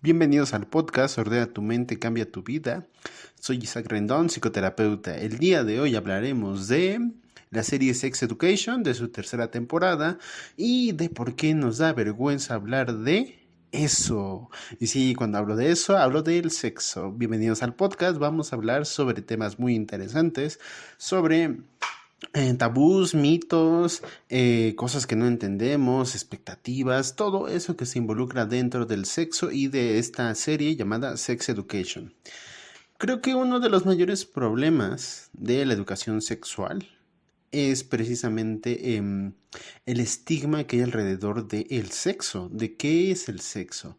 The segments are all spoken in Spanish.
Bienvenidos al podcast Ordena tu mente, cambia tu vida. Soy Isaac Rendón, psicoterapeuta. El día de hoy hablaremos de la serie Sex Education, de su tercera temporada, y de por qué nos da vergüenza hablar de eso. Y sí, cuando hablo de eso, hablo del sexo. Bienvenidos al podcast. Vamos a hablar sobre temas muy interesantes, sobre tabús, mitos, cosas que no entendemos, expectativas, todo eso que se involucra dentro del sexo y de esta serie llamada Sex Education. Creo que uno de los mayores problemas de la educación sexual es precisamente el estigma que hay alrededor del sexo, de qué es el sexo.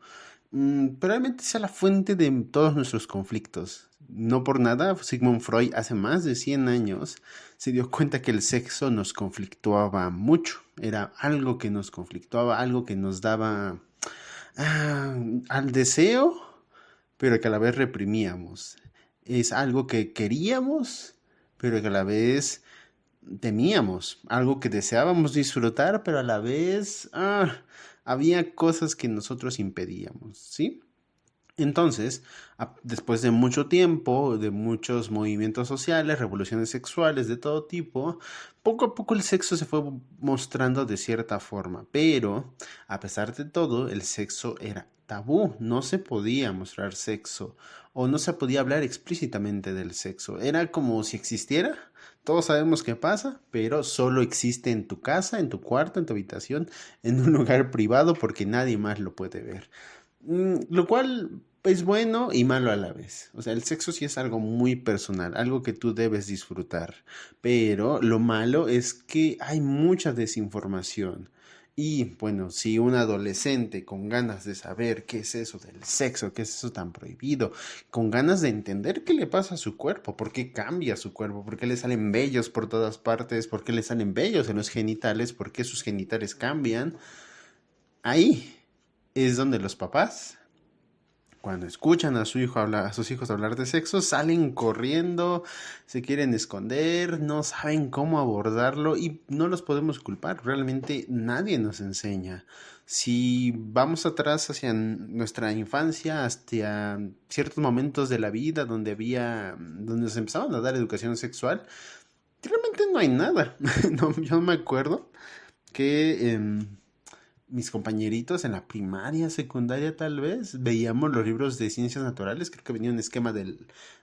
Probablemente sea la fuente de todos nuestros conflictos. No por nada, Sigmund Freud hace más de 100 años se dio cuenta que el sexo nos conflictuaba mucho. Era algo que nos conflictuaba, algo que nos daba al deseo, pero que a la vez reprimíamos. Es algo que queríamos, pero que a la vez temíamos, algo que deseábamos disfrutar, pero a la vez había cosas que nosotros impedíamos, ¿sí? Entonces, después de mucho tiempo, de muchos movimientos sociales, revoluciones sexuales de todo tipo, poco a poco el sexo se fue mostrando de cierta forma, pero a pesar de todo, el sexo era tabú, no se podía mostrar sexo o no se podía hablar explícitamente del sexo. Era como si existiera, todos sabemos qué pasa, pero solo existe en tu casa, en tu cuarto, en tu habitación, en un lugar privado porque nadie más lo puede ver. Lo cual es bueno y malo a la vez. O sea, el sexo sí es algo muy personal, algo que tú debes disfrutar. Pero lo malo es que hay mucha desinformación. Y bueno, si un adolescente con ganas de saber qué es eso del sexo, qué es eso tan prohibido, con ganas de entender qué le pasa a su cuerpo, por qué cambia su cuerpo, por qué le salen vellos por todas partes, por qué le salen vellos en los genitales, por qué sus genitales cambian, ahí es donde los papás, cuando escuchan a su hijo hablar, a sus hijos hablar de sexo, salen corriendo, se quieren esconder, no saben cómo abordarlo y no los podemos culpar. Realmente nadie nos enseña. Si vamos atrás hacia nuestra infancia, hasta ciertos momentos de la vida donde nos empezaban a dar educación sexual, realmente no hay nada. No, yo no me acuerdo que mis compañeritos en la primaria, secundaria tal vez, veíamos los libros de ciencias naturales, creo que venía un esquema de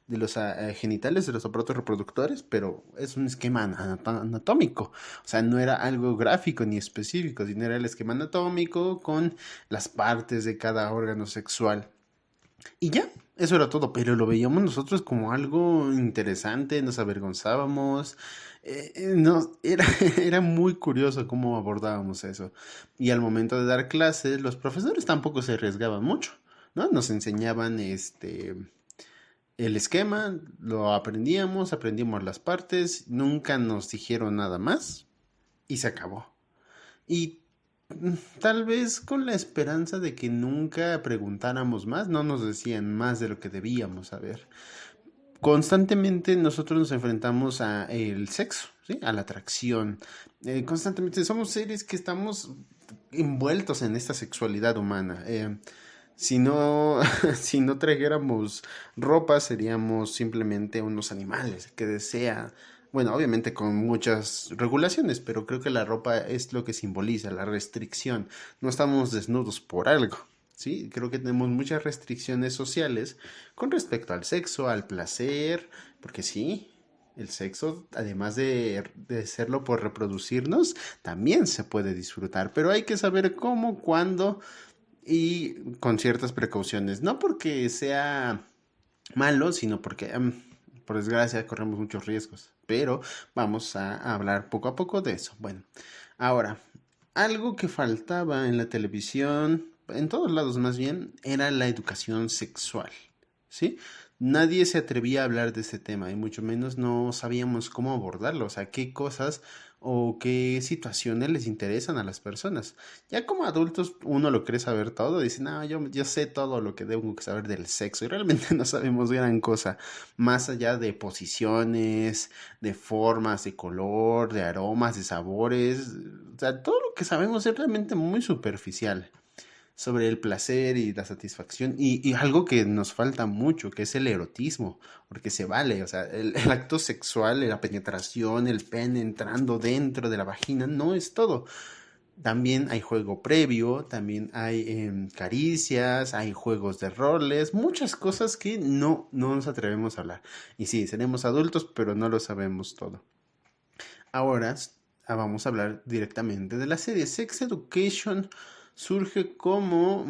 los genitales, de los aparatos reproductores, pero es un esquema anatómico, o sea, no era algo gráfico ni específico, sino era el esquema anatómico con las partes de cada órgano sexual. Y ya, eso era todo, pero lo veíamos nosotros como algo interesante, nos avergonzábamos, era muy curioso cómo abordábamos eso. Y al momento de dar clases, los profesores tampoco se arriesgaban mucho, ¿no? Nos enseñaban el esquema, lo aprendíamos las partes, nunca nos dijeron nada más y se acabó. Y tal vez con la esperanza de que nunca preguntáramos más, no nos decían más de lo que debíamos saber. Constantemente nosotros nos enfrentamos a el sexo, ¿sí? A la atracción. Constantemente somos seres que estamos envueltos en esta sexualidad humana. Si no, si no trajéramos ropa, seríamos simplemente unos animales que desean, bueno, obviamente con muchas regulaciones, pero creo que la ropa es lo que simboliza la restricción. No estamos desnudos por algo, ¿sí? Creo que tenemos muchas restricciones sociales con respecto al sexo, al placer, porque sí, el sexo, además de serlo por reproducirnos, también se puede disfrutar, pero hay que saber cómo, cuándo y con ciertas precauciones. No porque sea malo, sino porque, por desgracia, corremos muchos riesgos. Pero vamos a hablar poco a poco de eso. Bueno, ahora, algo que faltaba en la televisión, en todos lados más bien, era la educación sexual. ¿Sí? Nadie se atrevía a hablar de este tema y mucho menos no sabíamos cómo abordarlo, o sea, qué cosas o qué situaciones les interesan a las personas. Ya como adultos uno lo cree saber todo, dice, no, yo sé todo lo que debo saber del sexo y realmente no sabemos gran cosa, más allá de posiciones, de formas, de color, de aromas, de sabores, o sea, todo lo que sabemos es realmente muy superficial. sobre el placer y la satisfacción y algo que nos falta mucho, que es el erotismo, porque se vale, o sea, el acto sexual, la penetración, el pene entrando dentro de la vagina, no es todo. También hay juego previo, también hay caricias, hay juegos de roles, muchas cosas que no nos atrevemos a hablar. Y sí, seremos adultos, pero no lo sabemos todo. Ahora vamos a hablar directamente de la serie. Sex Education surge como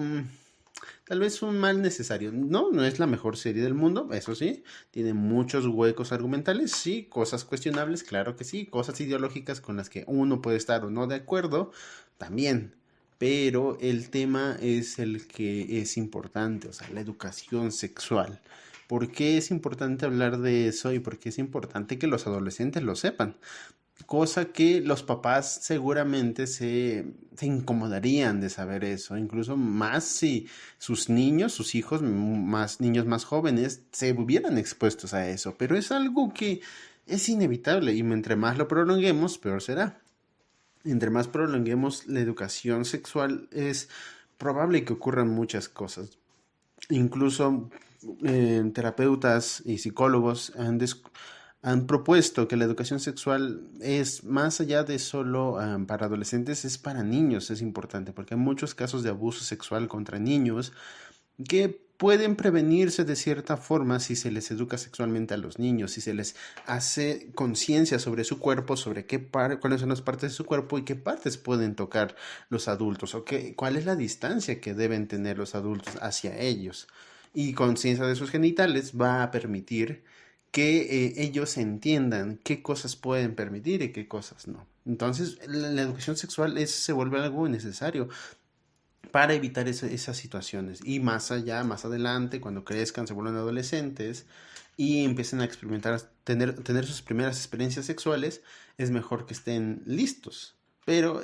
tal vez un mal necesario. No es la mejor serie del mundo, eso sí. Tiene muchos huecos argumentales, sí. Cosas cuestionables, claro que sí. Cosas ideológicas con las que uno puede estar o no de acuerdo, también. Pero el tema es el que es importante, o sea, la educación sexual. ¿Por qué es importante hablar de eso y por qué es importante que los adolescentes lo sepan? Cosa que los papás seguramente se incomodarían de saber eso, incluso más si sus niños, sus hijos, más niños más jóvenes, se hubieran expuestos a eso. Pero es algo que es inevitable y entre más lo prolonguemos, peor será. Entre más prolonguemos la educación sexual, es probable que ocurran muchas cosas. Incluso terapeutas y psicólogos han propuesto que la educación sexual es más allá de solo para adolescentes, es para niños, es importante, porque hay muchos casos de abuso sexual contra niños que pueden prevenirse de cierta forma si se les educa sexualmente a los niños, si se les hace conciencia sobre su cuerpo, sobre cuáles son las partes de su cuerpo y qué partes pueden tocar los adultos o cuál es la distancia que deben tener los adultos hacia ellos. Y conciencia de sus genitales va a permitir que ellos entiendan qué cosas pueden permitir y qué cosas no. Entonces, la educación sexual se vuelve algo necesario para evitar esas situaciones. Y más allá, más adelante, cuando crezcan, se vuelvan adolescentes y empiecen a experimentar, tener sus primeras experiencias sexuales, es mejor que estén listos. Pero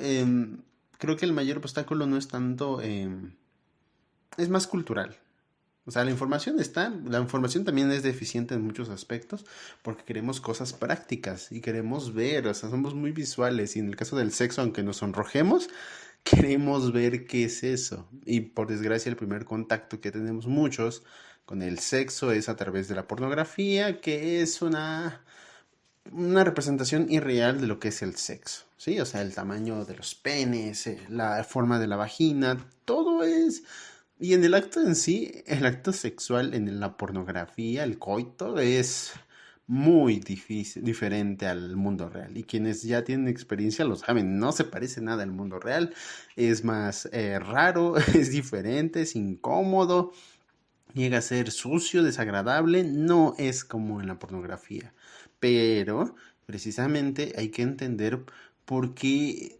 creo que el mayor obstáculo no es tanto, es más cultural. O sea, la información también es deficiente en muchos aspectos porque queremos cosas prácticas y queremos ver, o sea, somos muy visuales y en el caso del sexo, aunque nos sonrojemos, queremos ver qué es eso. Y por desgracia el primer contacto que tenemos muchos con el sexo es a través de la pornografía, que es una representación irreal de lo que es el sexo, ¿sí? O sea, el tamaño de los penes, la forma de la vagina, todo es... Y en el acto en sí, el acto sexual en la pornografía, el coito, es muy difícil, diferente al mundo real. Y quienes ya tienen experiencia lo saben, no se parece nada al mundo real. Es más raro, es diferente, es incómodo, llega a ser sucio, desagradable, no es como en la pornografía. Pero precisamente hay que entender por qué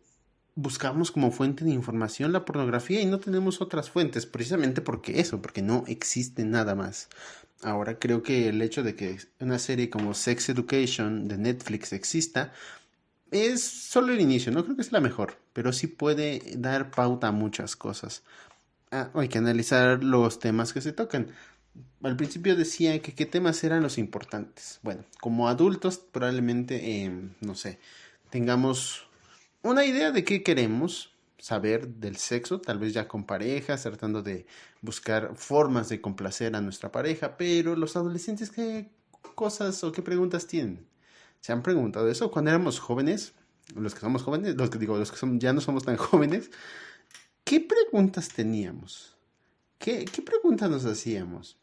buscamos como fuente de información la pornografía y no tenemos otras fuentes, precisamente porque no existe nada más. Ahora creo que el hecho de que una serie como Sex Education de Netflix exista es solo el inicio, no creo que es la mejor, pero sí puede dar pauta a muchas cosas. Hay que analizar los temas que se tocan. Al principio decía que qué temas eran los importantes. Bueno, como adultos probablemente, no sé, tengamos una idea de qué queremos saber del sexo, tal vez ya con parejas, tratando de buscar formas de complacer a nuestra pareja, pero los adolescentes, ¿qué cosas o qué preguntas tienen? ¿Se han preguntado eso cuando éramos jóvenes? Los que somos jóvenes, los que ya no somos tan jóvenes, ¿qué preguntas teníamos? ¿Qué preguntas nos hacíamos?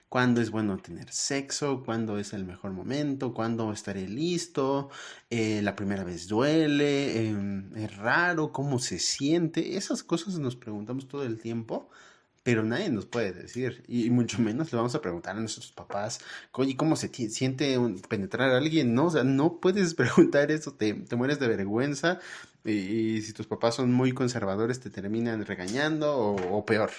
¿Cuándo es bueno tener sexo? ¿Cuándo es el mejor momento? ¿Cuándo estaré listo? La primera vez duele, es raro, ¿cómo se siente? Esas cosas nos preguntamos todo el tiempo, pero nadie nos puede decir, y mucho menos le vamos a preguntar a nuestros papás, oye, ¿cómo se siente penetrar a alguien? No, o sea, no puedes preguntar eso, te mueres de vergüenza, y si tus papás son muy conservadores te terminan regañando o peor.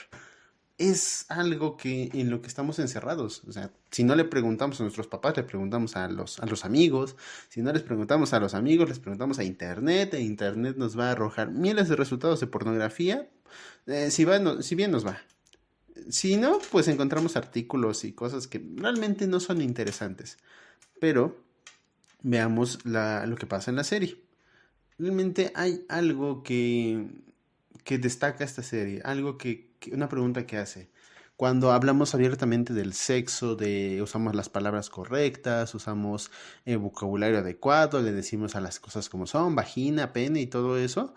Es algo que en lo que estamos encerrados. O sea, si no le preguntamos a nuestros papás, le preguntamos a los amigos. Si no les preguntamos a los amigos, les preguntamos a Internet. E Internet nos va a arrojar miles de resultados de pornografía. Si bien nos va. Si no, pues encontramos artículos y cosas que realmente no son interesantes. Pero veamos lo que pasa en la serie. Realmente hay algo que destaca esta serie, algo una pregunta que hace. Cuando hablamos abiertamente del sexo, usamos las palabras correctas, usamos el vocabulario adecuado, le decimos a las cosas como son, vagina, pene y todo eso,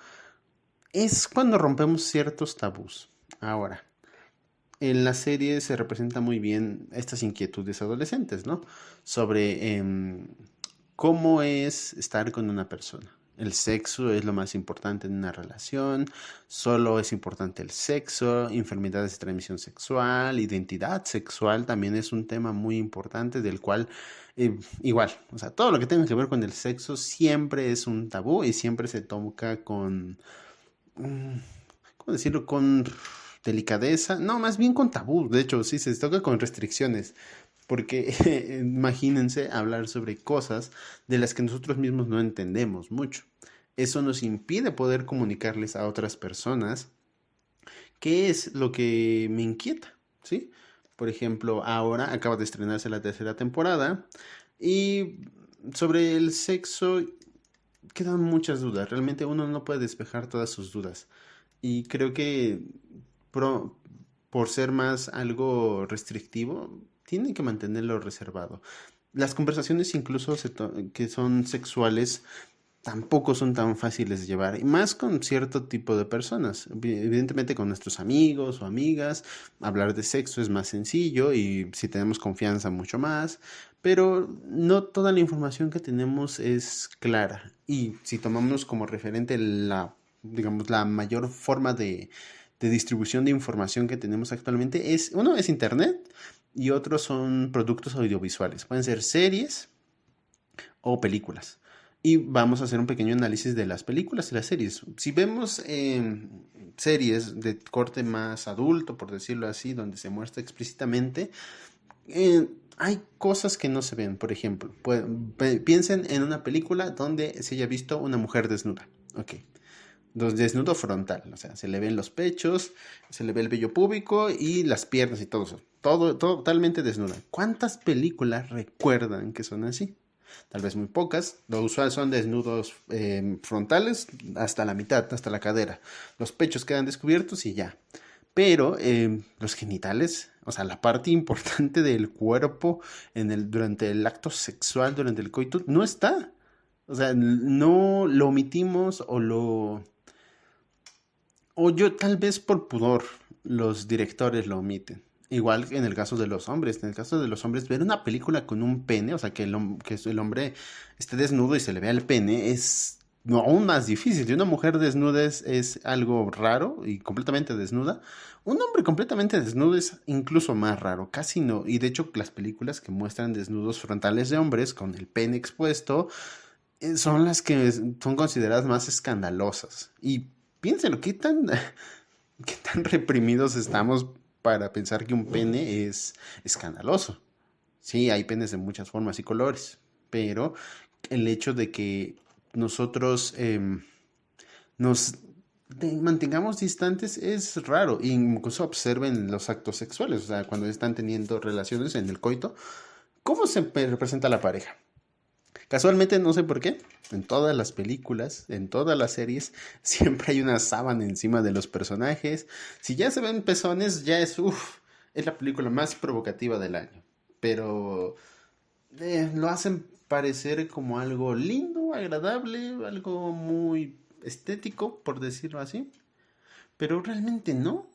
es cuando rompemos ciertos tabús. Ahora, en la serie se representa muy bien estas inquietudes adolescentes, ¿no? Sobre cómo es estar con una persona. El sexo es lo más importante en una relación, solo es importante el sexo, enfermedades de transmisión sexual, identidad sexual también es un tema muy importante del cual igual, o sea, todo lo que tenga que ver con el sexo siempre es un tabú y siempre se toca con, ¿cómo decirlo? Con delicadeza, no, más bien con tabú, de hecho, sí, se toca con restricciones, porque imagínense hablar sobre cosas de las que nosotros mismos no entendemos mucho. Eso nos impide poder comunicarles a otras personas qué es lo que me inquieta, ¿sí? Por ejemplo, ahora acaba de estrenarse la tercera temporada y sobre el sexo quedan muchas dudas. Realmente uno no puede despejar todas sus dudas. Y creo que pro- por ser más algo restrictivo, tienen que mantenerlo reservado. Las conversaciones incluso que son sexuales tampoco son tan fáciles de llevar, y más con cierto tipo de personas. Evidentemente con nuestros amigos o amigas, hablar de sexo es más sencillo y si tenemos confianza mucho más, pero no toda la información que tenemos es clara. Y si tomamos como referente digamos, la mayor forma de distribución de información que tenemos actualmente uno es internet y otros son productos audiovisuales. Pueden ser series o películas. Y vamos a hacer un pequeño análisis de las películas y las series. Si vemos series de corte más adulto, por decirlo así, donde se muestra explícitamente, hay cosas que no se ven. Por ejemplo, piensen en una película donde se haya visto una mujer desnuda. Ok. Desnudo frontal, o sea, se le ven los pechos, se le ve el vello púbico y las piernas y todo eso. Todo totalmente desnuda. ¿Cuántas películas recuerdan que son así? Tal vez muy pocas. Lo usual son desnudos frontales hasta la mitad, hasta la cadera. Los pechos quedan descubiertos y ya. Pero los genitales, o sea, la parte importante del cuerpo durante el acto sexual, durante el coito, no está. O sea, no lo omitimos o yo tal vez por pudor los directores lo omiten. Igual que en el caso de los hombres. En el caso de los hombres, ver una película con un pene, o sea, que el hombre esté desnudo y se le vea el pene, es aún más difícil. Si una mujer desnuda es algo raro y completamente desnuda, un hombre completamente desnudo es incluso más raro, casi no. Y de hecho, las películas que muestran desnudos frontales de hombres con el pene expuesto son las que son consideradas más escandalosas. Y piénselo, qué tan reprimidos estamos para pensar que un pene es escandaloso? Sí, hay penes de muchas formas y colores, pero el hecho de que nosotros nos mantengamos distantes es raro. Incluso observen los actos sexuales, o sea, cuando están teniendo relaciones en el coito, ¿cómo se representa la pareja? Casualmente, no sé por qué, en todas las películas, en todas las series, siempre hay una sábana encima de los personajes. Si ya se ven pezones, ya es la película más provocativa del año. Pero lo hacen parecer como algo lindo, agradable, algo muy estético, por decirlo así. Pero realmente no.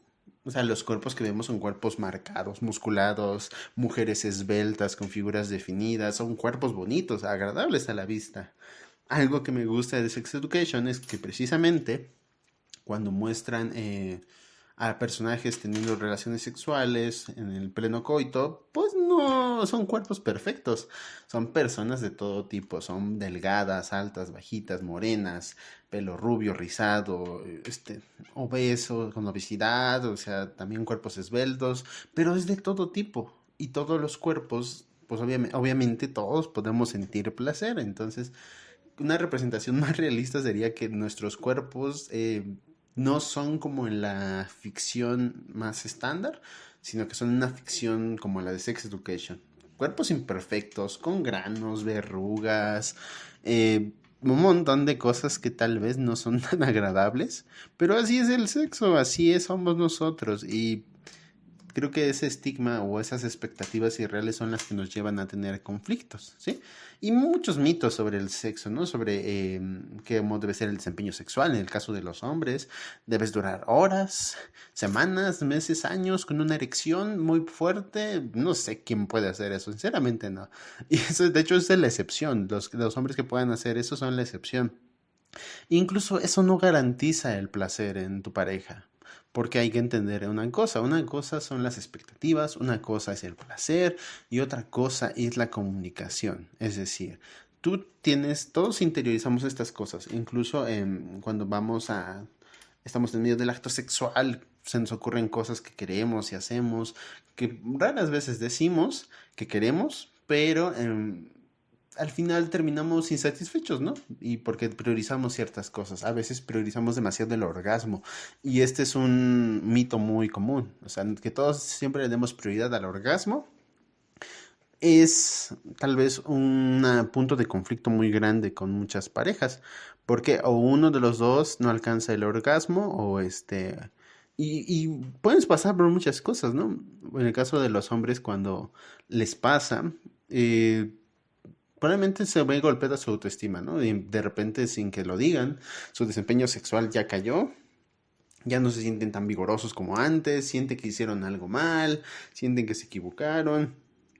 O sea, los cuerpos que vemos son cuerpos marcados, musculados, mujeres esbeltas con figuras definidas, son cuerpos bonitos, agradables a la vista. Algo que me gusta de Sex Education es que precisamente cuando muestran a personajes teniendo relaciones sexuales en el pleno coito, pues no son cuerpos perfectos. Son personas de todo tipo, son delgadas, altas, bajitas, morenas, pelo rubio, rizado, obeso, con obesidad, o sea, también cuerpos esbeltos, pero es de todo tipo. Y todos los cuerpos, pues obviamente todos podemos sentir placer. Entonces, una representación más realista sería que nuestros cuerpos no son como en la ficción más estándar, sino que son una ficción como la de Sex Education. Cuerpos imperfectos, con granos, verrugas, un montón de cosas que tal vez no son tan agradables, pero así es el sexo, así es, somos nosotros. Y creo que ese estigma o esas expectativas irreales son las que nos llevan a tener conflictos, ¿sí? Y muchos mitos sobre el sexo, ¿no? Sobre cómo debe ser el desempeño sexual. En el caso de los hombres, debes durar horas, semanas, meses, años con una erección muy fuerte. No sé quién puede hacer eso, sinceramente no. Y eso, de hecho, es la excepción. Los hombres que puedan hacer eso son la excepción. Incluso eso no garantiza el placer en tu pareja. Porque hay que entender una cosa son las expectativas, una cosa es el placer y otra cosa es la comunicación. Es decir, todos interiorizamos estas cosas, incluso cuando estamos en medio del acto sexual, se nos ocurren cosas que queremos y hacemos, que raras veces decimos que queremos, pero al final terminamos insatisfechos, ¿no? Y porque priorizamos ciertas cosas. A veces priorizamos demasiado el orgasmo. Y este es un mito muy común. O sea, que todos siempre le demos prioridad al orgasmo es tal vez un punto de conflicto muy grande con muchas parejas. Porque o uno de los dos no alcanza el orgasmo o y puedes pasar por muchas cosas, ¿no? En el caso de los hombres, cuando les pasa, probablemente se ve golpeada su autoestima, ¿no? Y de repente, sin que lo digan, su desempeño sexual ya cayó, ya no se sienten tan vigorosos como antes, sienten que hicieron algo mal, sienten que se equivocaron.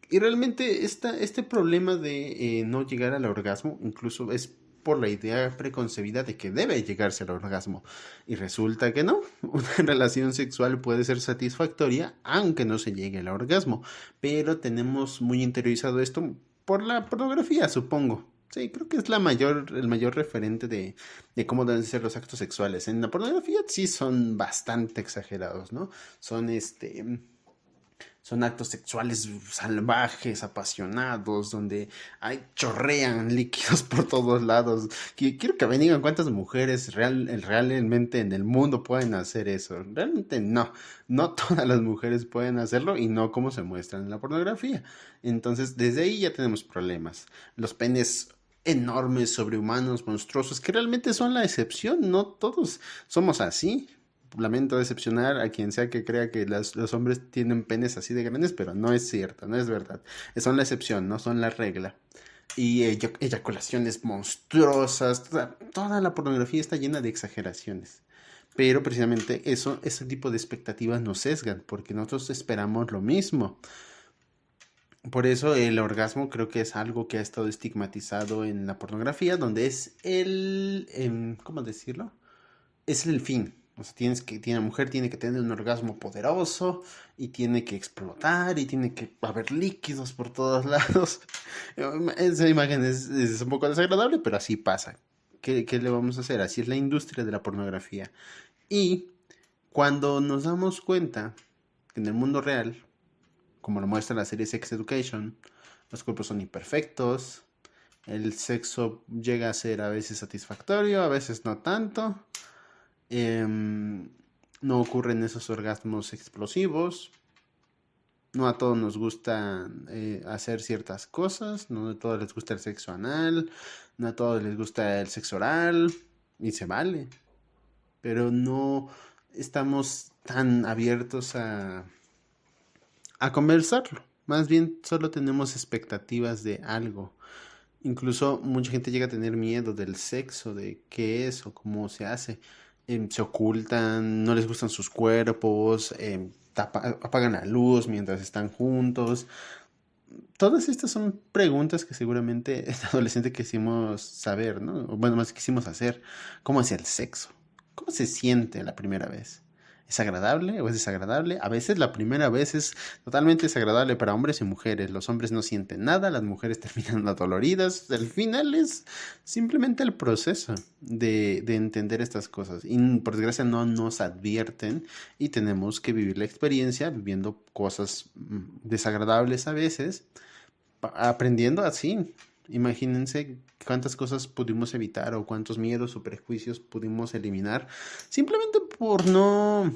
Y realmente este problema de no llegar al orgasmo incluso es por la idea preconcebida de que debe llegarse al orgasmo. Y resulta que no, una relación sexual puede ser satisfactoria aunque no se llegue al orgasmo. Pero tenemos muy interiorizado esto por la pornografía, supongo. Sí, creo que es el mayor referente de cómo deben ser los actos sexuales. En la pornografía sí son bastante exagerados, ¿no? Son son actos sexuales salvajes, apasionados, donde chorrean líquidos por todos lados. Quiero que me digan cuántas mujeres realmente en el mundo pueden hacer eso. Realmente no. No todas las mujeres pueden hacerlo y no como se muestran en la pornografía. Entonces, desde ahí ya tenemos problemas. Los penes enormes, sobrehumanos, monstruosos, que realmente son la excepción. No todos somos así. Lamento decepcionar a quien sea que crea que los hombres tienen penes así de grandes, pero no es cierto, no es verdad. Son la excepción, no son la regla. Y eyaculaciones monstruosas, toda la pornografía está llena de exageraciones. Pero precisamente ese tipo de expectativas nos sesgan, porque nosotros esperamos lo mismo. Por eso el orgasmo creo que es algo que ha estado estigmatizado en la pornografía, donde es ¿cómo decirlo? Es el fin. O sea, la mujer tiene que tener un orgasmo poderoso y tiene que explotar y tiene que haber líquidos por todos lados. Esa imagen es un poco desagradable, pero así pasa. ¿Qué le vamos a hacer? Así es la industria de la pornografía. Y cuando nos damos cuenta que en el mundo real, como lo muestra la serie Sex Education, los cuerpos son imperfectos, el sexo llega a ser a veces satisfactorio, a veces no tanto. No ocurren esos orgasmos explosivos. No a todos nos gusta hacer ciertas cosas. No a todos les gusta el sexo anal. No a todos les gusta el sexo oral. Y se vale. Pero no estamos tan abiertos a conversarlo. Más bien solo tenemos expectativas de algo. Incluso mucha gente llega a tener miedo del sexo, de qué es o cómo se hace. Se ocultan, no les gustan sus cuerpos, apagan la luz mientras están juntos. Todas estas son preguntas que seguramente de adolescente quisimos saber, ¿no? O bueno, más quisimos hacer. ¿Cómo es el sexo? ¿Cómo se siente la primera vez? ¿Es agradable o es desagradable? A veces la primera vez es totalmente desagradable para hombres y mujeres. Los hombres no sienten nada, las mujeres terminan adoloridas. El final es simplemente el proceso de entender estas cosas. Y por desgracia no nos advierten y tenemos que vivir la experiencia viviendo cosas desagradables a veces, aprendiendo así. Imagínense cuántas cosas pudimos evitar o cuántos miedos o prejuicios pudimos eliminar simplemente por no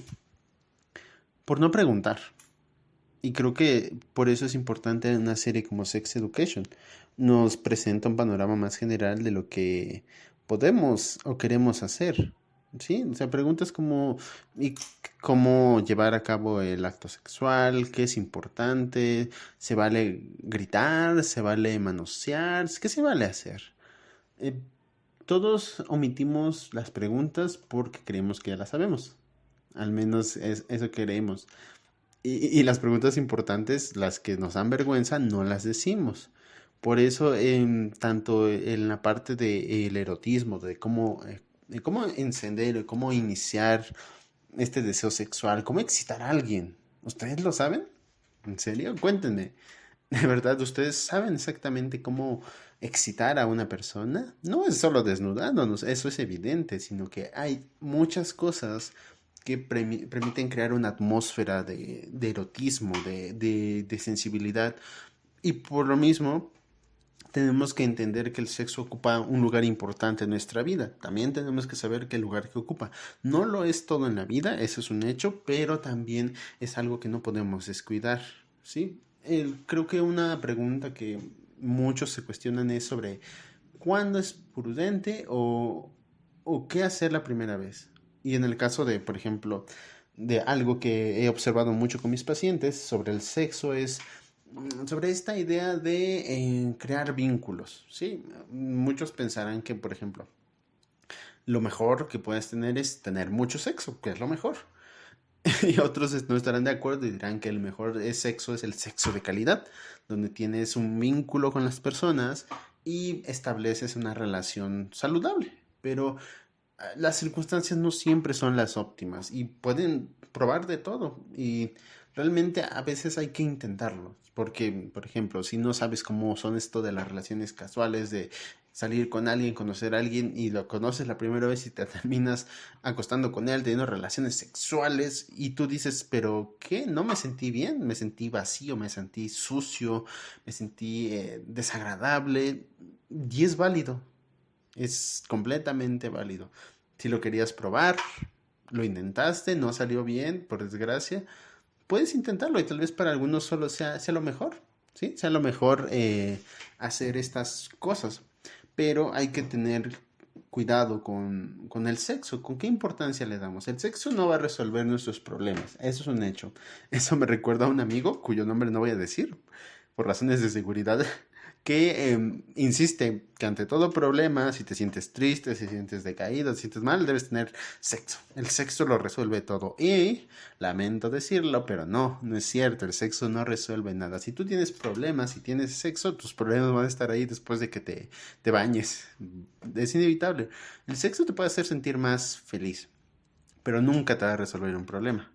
preguntar. Y creo que por eso es importante una serie como Sex Education. Nos presenta un panorama más general de lo que podemos o queremos hacer. ¿Sí? O sea, preguntas como ¿y cómo llevar a cabo el acto sexual? ¿Qué es importante? ¿Se vale gritar? ¿Se vale manosear? ¿Qué se vale hacer? Eh, Todos omitimos las preguntas porque creemos que ya las sabemos. Al menos es eso creemos. Y las preguntas importantes, las que nos dan vergüenza, no las decimos. Por eso, tanto en la parte del erotismo, de cómo encender, cómo iniciar este deseo sexual, cómo excitar a alguien, ¿ustedes lo saben? ¿En serio? Cuéntenme. ¿De verdad ustedes saben exactamente cómo excitar a una persona? No es solo desnudándonos, eso es evidente, sino que hay muchas cosas que permiten crear una atmósfera de erotismo, de sensibilidad. Y por lo mismo, tenemos que entender que el sexo ocupa un lugar importante en nuestra vida. También tenemos que saber qué lugar que ocupa. No lo es todo en la vida, eso es un hecho, pero también es algo que no podemos descuidar, ¿sí? Creo que una pregunta que muchos se cuestionan es sobre cuándo es prudente o qué hacer la primera vez. Y en el caso de, por ejemplo, de algo que he observado mucho con mis pacientes sobre el sexo es sobre esta idea de crear vínculos, ¿sí? Muchos pensarán que, por ejemplo, lo mejor que puedes tener es tener mucho sexo, que es lo mejor. Y otros no estarán de acuerdo y dirán que el mejor sexo es el sexo de calidad, donde tienes un vínculo con las personas y estableces una relación saludable. Pero las circunstancias no siempre son las óptimas y pueden probar de todo y realmente a veces hay que intentarlo porque, por ejemplo, si no sabes cómo son esto de las relaciones casuales, de salir con alguien, conocer a alguien y lo conoces la primera vez y te terminas acostando con él, teniendo relaciones sexuales y tú dices, pero ¿qué? No me sentí bien, me sentí vacío, me sentí sucio, me sentí desagradable y es válido, es completamente válido. Si lo querías probar, lo intentaste, no salió bien, por desgracia, puedes intentarlo y tal vez para algunos solo sea lo mejor, ¿sí? Sea lo mejor hacer estas cosas. Pero hay que tener cuidado con el sexo, con qué importancia le damos. El sexo no va a resolver nuestros problemas, eso es un hecho. Eso me recuerda a un amigo cuyo nombre no voy a decir por razones de seguridad, que insiste que ante todo problema, si te sientes triste, si te sientes decaído, si te sientes mal, debes tener sexo. El sexo lo resuelve todo. Y lamento decirlo, pero no, no es cierto. El sexo no resuelve nada. Si tú tienes problemas, si tienes sexo, tus problemas van a estar ahí después de que te bañes. Es inevitable. El sexo te puede hacer sentir más feliz, pero nunca te va a resolver un problema.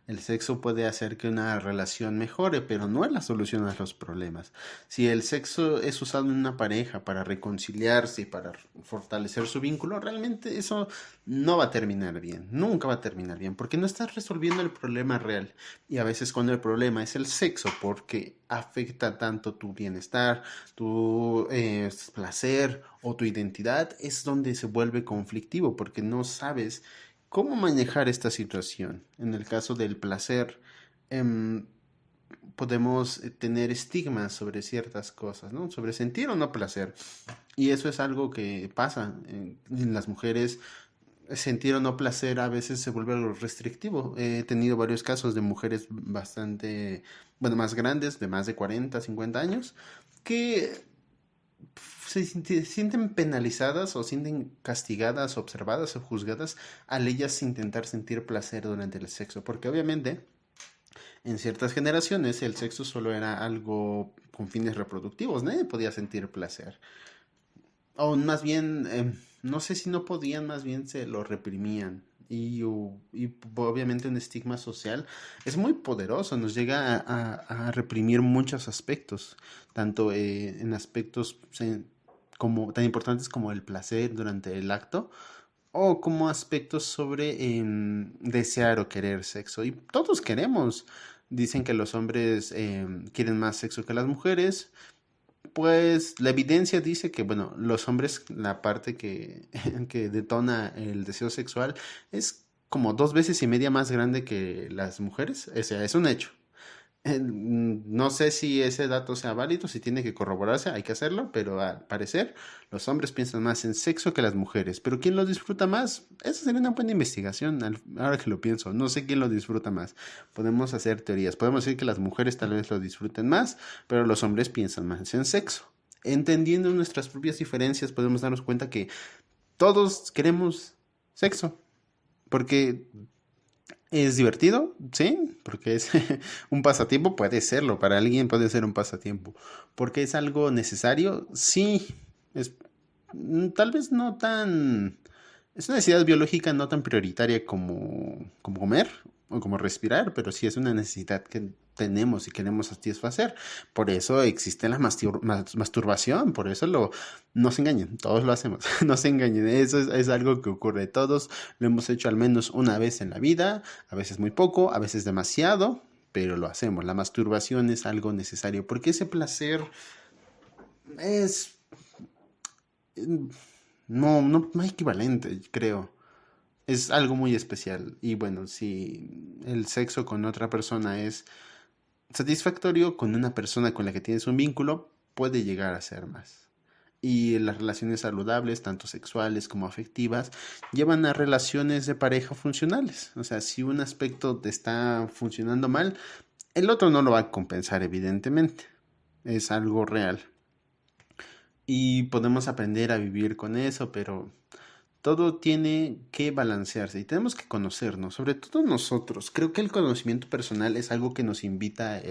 El sexo puede hacer que una relación mejore, pero no es la solución a los problemas. Si el sexo es usado en una pareja para reconciliarse y para fortalecer su vínculo, realmente eso no va a terminar bien, nunca va a terminar bien, porque no estás resolviendo el problema real. Y a veces cuando el problema es el sexo, porque afecta tanto tu bienestar, tu placer o tu identidad, es donde se vuelve conflictivo, porque no sabes cómo manejar esta situación. En el caso del placer, em, podemos tener estigmas sobre ciertas cosas, ¿no? Sobre sentir o no placer. Y eso es algo que pasa en las mujeres. Sentir o no placer a veces se vuelve algo restrictivo. He tenido varios casos de mujeres bastante, bueno, más grandes, de más de 40, 50 años, que sienten penalizadas o sienten castigadas, observadas o juzgadas al ellas intentar sentir placer durante el sexo, porque obviamente en ciertas generaciones el sexo solo era algo con fines reproductivos, nadie podía sentir placer, o más bien, no sé si no podían, más bien se lo reprimían. Y obviamente un estigma social es muy poderoso, nos llega a reprimir muchos aspectos, tanto en aspectos como, tan importantes como el placer durante el acto, o como aspectos sobre desear o querer sexo. Y todos queremos. Dicen que los hombres quieren más sexo que las mujeres, pues la evidencia dice que, bueno, los hombres, la parte que, que detona el deseo sexual es como 2 veces y media más grande que las mujeres. O sea, es un hecho. No sé si ese dato sea válido, si tiene que corroborarse, hay que hacerlo, pero al parecer los hombres piensan más en sexo que las mujeres. Pero ¿quién lo disfruta más? Esa sería una buena investigación, ahora que lo pienso. No sé quién lo disfruta más. Podemos hacer teorías. Podemos decir que las mujeres tal vez lo disfruten más, pero los hombres piensan más en sexo. Entendiendo nuestras propias diferencias, podemos darnos cuenta que todos queremos sexo. Porque es divertido, sí, porque es un pasatiempo, puede serlo, para alguien puede ser un pasatiempo. Porque es algo necesario, sí, es tal vez no tan, es una necesidad biológica no tan prioritaria como comer o como respirar, pero sí es una necesidad que tenemos y queremos satisfacer. Por eso existe la masturbación, por eso no se engañen, todos lo hacemos, no se engañen, eso es algo que ocurre, todos lo hemos hecho al menos una vez en la vida, a veces muy poco, a veces demasiado, pero lo hacemos. La masturbación es algo necesario porque ese placer es no hay equivalente, creo. Es algo muy especial. Y bueno, si el sexo con otra persona es satisfactorio, con una persona con la que tienes un vínculo, puede llegar a ser más. Y las relaciones saludables, tanto sexuales como afectivas, llevan a relaciones de pareja funcionales. O sea, si un aspecto te está funcionando mal, el otro no lo va a compensar, evidentemente. Es algo real. Y podemos aprender a vivir con eso, pero todo tiene que balancearse y tenemos que conocernos, sobre todo nosotros. Creo que el conocimiento personal es algo que nos invita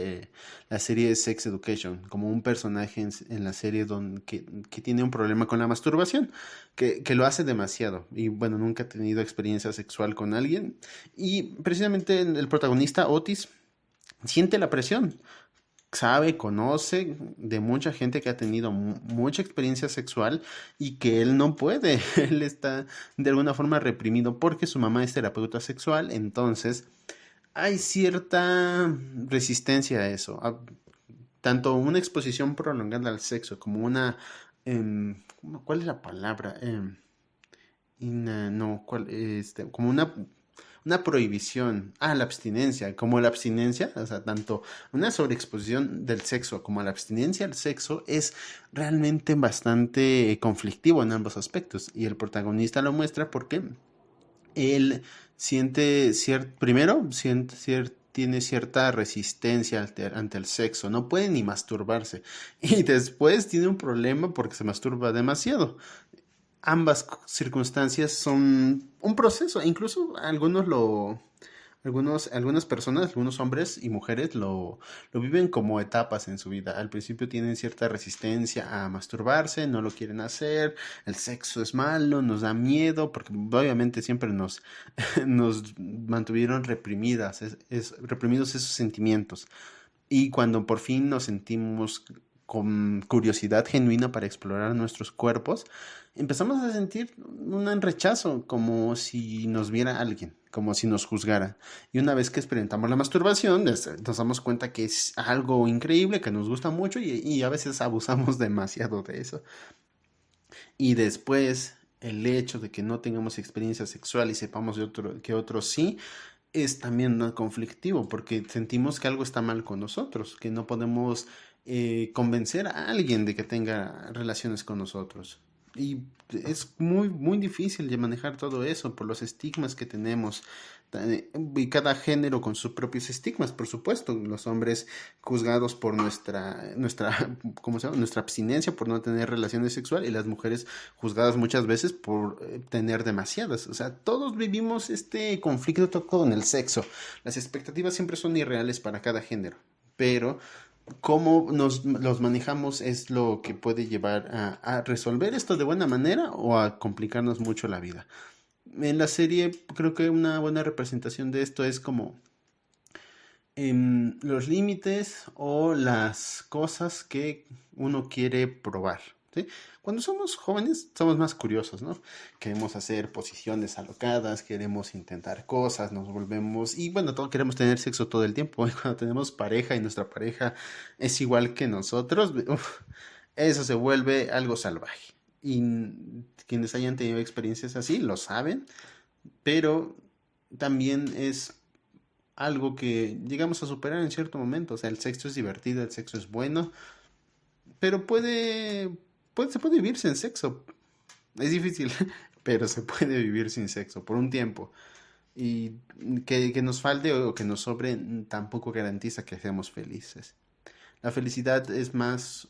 la serie de Sex Education, como un personaje en la serie que tiene un problema con la masturbación, que lo hace demasiado. Y bueno, nunca ha tenido experiencia sexual con alguien. Y precisamente el protagonista, Otis, siente la presión, sabe, conoce de mucha gente que ha tenido mucha experiencia sexual y que él no puede. Él está de alguna forma reprimido porque su mamá es terapeuta sexual, entonces hay cierta resistencia a eso. Tanto una exposición prolongada al sexo como ¿cuál es la palabra? No, como una prohibición, la abstinencia, como la abstinencia, o sea, tanto una sobreexposición del sexo como la abstinencia al sexo es realmente bastante conflictivo en ambos aspectos. Y el protagonista lo muestra porque él tiene cierta resistencia ante el sexo, no puede ni masturbarse. Y después tiene un problema porque se masturba demasiado. Ambas circunstancias son un proceso, e incluso algunas personas, algunos hombres y mujeres lo viven como etapas en su vida. Al principio tienen cierta resistencia a masturbarse, no lo quieren hacer, el sexo es malo, nos da miedo, porque obviamente siempre nos mantuvieron reprimidos esos sentimientos. Y cuando por fin nos sentimos con curiosidad genuina para explorar nuestros cuerpos, empezamos a sentir un rechazo, como si nos viera alguien, como si nos juzgara. Y una vez que experimentamos la masturbación, nos damos cuenta que es algo increíble, que nos gusta mucho y a veces abusamos demasiado de eso. Y después el hecho de que no tengamos experiencia sexual y sepamos que otros sí, es también conflictivo porque sentimos que algo está mal con nosotros, que no podemos convencer a alguien de que tenga relaciones con nosotros. Y es muy, muy difícil de manejar todo eso por los estigmas que tenemos. Y cada género con sus propios estigmas, por supuesto. Los hombres juzgados por ¿cómo se llama? Nuestra abstinencia por no tener relaciones sexuales y las mujeres juzgadas muchas veces por tener demasiadas. O sea, todos vivimos este conflicto con el sexo. Las expectativas siempre son irreales para cada género, pero cómo los manejamos es lo que puede llevar a resolver esto de buena manera o a complicarnos mucho la vida. En la serie creo que una buena representación de esto es como los límites o las cosas que uno quiere probar. ¿Sí? Cuando somos jóvenes somos más curiosos, ¿no? Queremos hacer posiciones alocadas, queremos intentar cosas, nos volvemos... Y bueno, todos queremos tener sexo todo el tiempo. Y cuando tenemos pareja y nuestra pareja es igual que nosotros, eso se vuelve algo salvaje. Y quienes hayan tenido experiencias así lo saben, pero también es algo que llegamos a superar en cierto momento. O sea, el sexo es divertido, el sexo es bueno, pero se puede vivir sin sexo. Es difícil, pero se puede vivir sin sexo por un tiempo. Y que nos falte o que nos sobre tampoco garantiza que seamos felices. La felicidad es más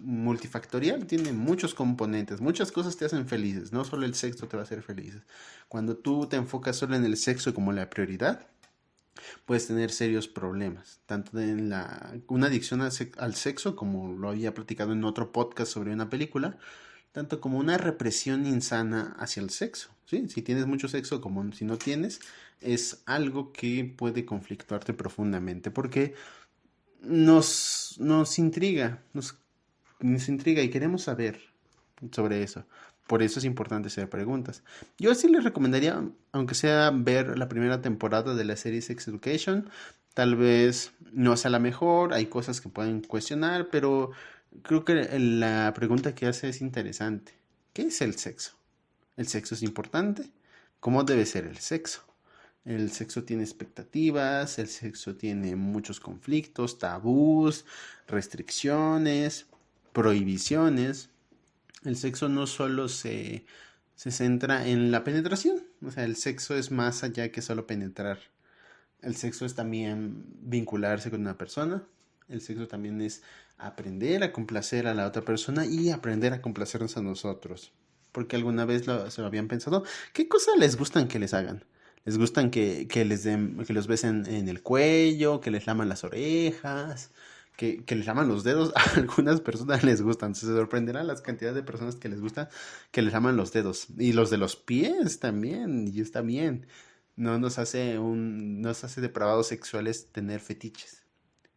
multifactorial, tiene muchos componentes, muchas cosas te hacen felices, no solo el sexo te va a hacer felices. Cuando tú te enfocas solo en el sexo como la prioridad, puedes tener serios problemas, tanto en una adicción al sexo, como lo había platicado en otro podcast sobre una película, tanto como una represión insana hacia el sexo. ¿Sí? Si tienes mucho sexo como si no tienes, es algo que puede conflictuarte profundamente, porque nos intriga, nos intriga y queremos saber sobre eso. Por eso es importante hacer preguntas. Yo sí les recomendaría, aunque sea ver la primera temporada de la serie Sex Education. Tal vez no sea la mejor, hay cosas que pueden cuestionar, pero creo que la pregunta que hace es interesante. ¿Qué es el sexo? ¿El sexo es importante? ¿Cómo debe ser el sexo? El sexo tiene expectativas, el sexo tiene muchos conflictos, tabús, restricciones, prohibiciones. El sexo no solo se centra en la penetración, o sea, el sexo es más allá que solo penetrar. El sexo es también vincularse con una persona, el sexo también es aprender a complacer a la otra persona y aprender a complacernos a nosotros. Porque alguna vez se lo habían pensado, ¿qué cosas les gustan que les hagan? ¿Les gustan que los besen en el cuello, que les laman las orejas, que les laman los dedos? A algunas personas les gustan. Se sorprenderán las cantidades de personas que les gusta que les laman los dedos. Y los de los pies también, y está bien. No nos hace depravados sexuales tener fetiches.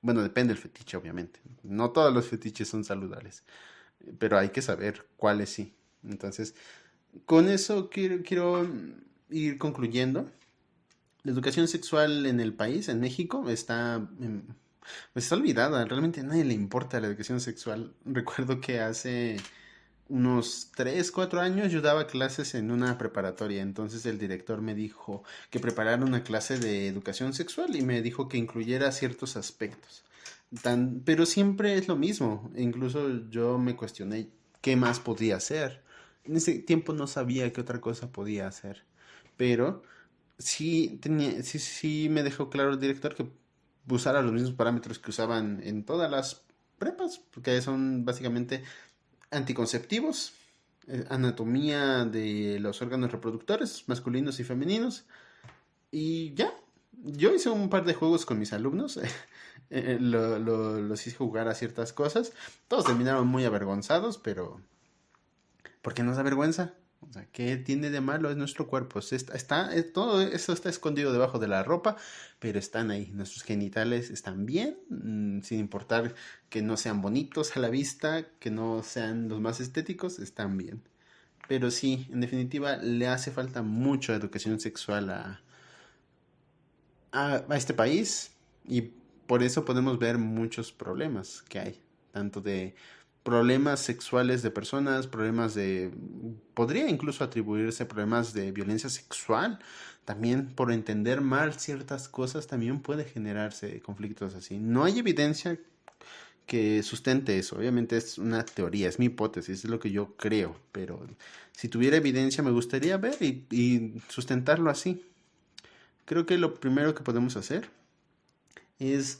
Bueno, depende del fetiche, obviamente. No todos los fetiches son saludables, pero hay que saber cuáles sí. Entonces, con eso quiero ir concluyendo. La educación sexual en el país, en México, está olvidada. Realmente a nadie le importa la educación sexual. Recuerdo que hace unos 3 4 años yo daba clases en una preparatoria. Entonces el director me dijo que preparara una clase de educación sexual y me dijo que incluyera ciertos aspectos. Pero siempre es lo mismo. Incluso yo me cuestioné qué más podía hacer. En ese tiempo no sabía qué otra cosa podía hacer. Pero sí me dejó claro el director que usara los mismos parámetros que usaban en todas las prepas, porque son básicamente anticonceptivos, anatomía de los órganos reproductores masculinos y femeninos, y ya. Yo hice un par de juegos con mis alumnos, los hice jugar a ciertas cosas, todos terminaron muy avergonzados, pero ¿por qué nos da vergüenza? O sea, ¿qué tiene de malo? Es nuestro cuerpo. Todo eso está escondido debajo de la ropa, pero están ahí. Nuestros genitales están bien, sin importar que no sean bonitos a la vista, que no sean los más estéticos, están bien. Pero sí, en definitiva, le hace falta mucha educación sexual a este país, y por eso podemos ver muchos problemas que hay, tanto de problemas sexuales de personas, podría incluso atribuirse a problemas de violencia sexual, también por entender mal ciertas cosas también puede generarse conflictos así. No hay evidencia que sustente eso, obviamente es una teoría, es mi hipótesis, es lo que yo creo, pero si tuviera evidencia me gustaría ver y sustentarlo así. Creo que lo primero que podemos hacer es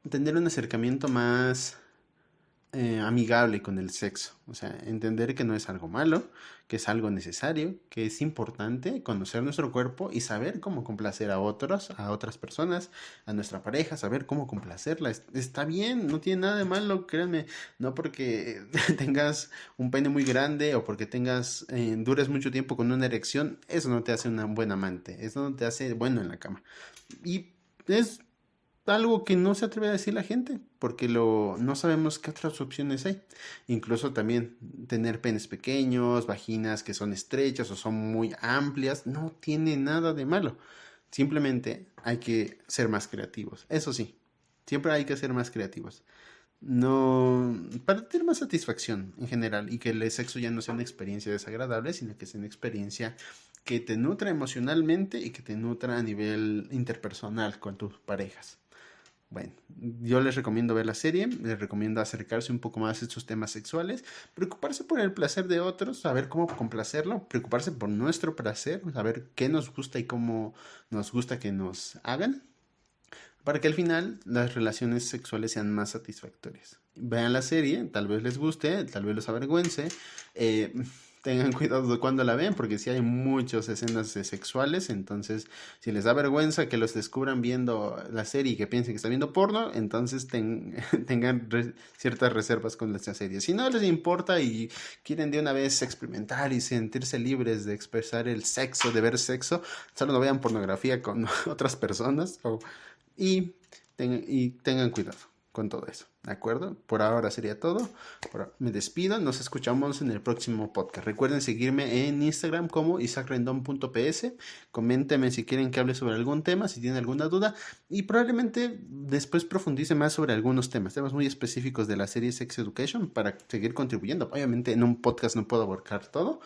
tener un acercamiento más amigable con el sexo. O sea, entender que no es algo malo, que es algo necesario, que es importante conocer nuestro cuerpo y saber cómo complacer a otras personas, a nuestra pareja, saber cómo complacerla. Está bien, no tiene nada de malo, créanme. No porque tengas un pene muy grande o porque dures mucho tiempo con una erección, eso no te hace una buena amante, eso no te hace bueno en la cama. Y es algo que no se atreve a decir la gente, porque no sabemos qué otras opciones hay. Incluso también tener penes pequeños, vaginas que son estrechas o son muy amplias, no tiene nada de malo. Simplemente hay que ser más creativos. Eso sí, siempre hay que ser más creativos. No, para tener más satisfacción en general y que el sexo ya no sea una experiencia desagradable, sino que sea una experiencia que te nutra emocionalmente y que te nutra a nivel interpersonal con tus parejas. Bueno, yo les recomiendo ver la serie, les recomiendo acercarse un poco más a estos temas sexuales, preocuparse por el placer de otros, saber cómo complacerlo, preocuparse por nuestro placer, saber qué nos gusta y cómo nos gusta que nos hagan, para que al final las relaciones sexuales sean más satisfactorias. Vean la serie, tal vez les guste, tal vez los avergüence. Tengan cuidado de cuando la ven, porque sí hay muchas escenas sexuales, entonces si les da vergüenza que los descubran viendo la serie y que piensen que están viendo porno, entonces tengan ciertas reservas con esta serie. Si no les importa y quieren de una vez experimentar y sentirse libres de expresar el sexo, de ver sexo, solo no vean pornografía con otras personas y tengan cuidado con todo eso, ¿de acuerdo? Por ahora sería todo. Me despido, nos escuchamos en el próximo podcast. Recuerden seguirme en Instagram como isaacrendon.ps. Coméntenme si quieren que hable sobre algún tema, si tienen alguna duda, y probablemente después profundice más sobre algunos temas muy específicos de la serie Sex Education para seguir contribuyendo. Obviamente en un podcast no puedo abarcar todo.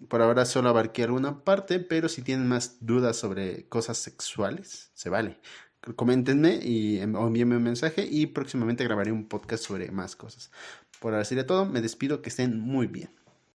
Por ahora solo abarqué alguna parte, pero si tienen más dudas sobre cosas sexuales, se vale. Coméntenme o envíenme un mensaje y próximamente grabaré un podcast sobre más cosas. Por ahora sería todo. Me despido. Que estén muy bien.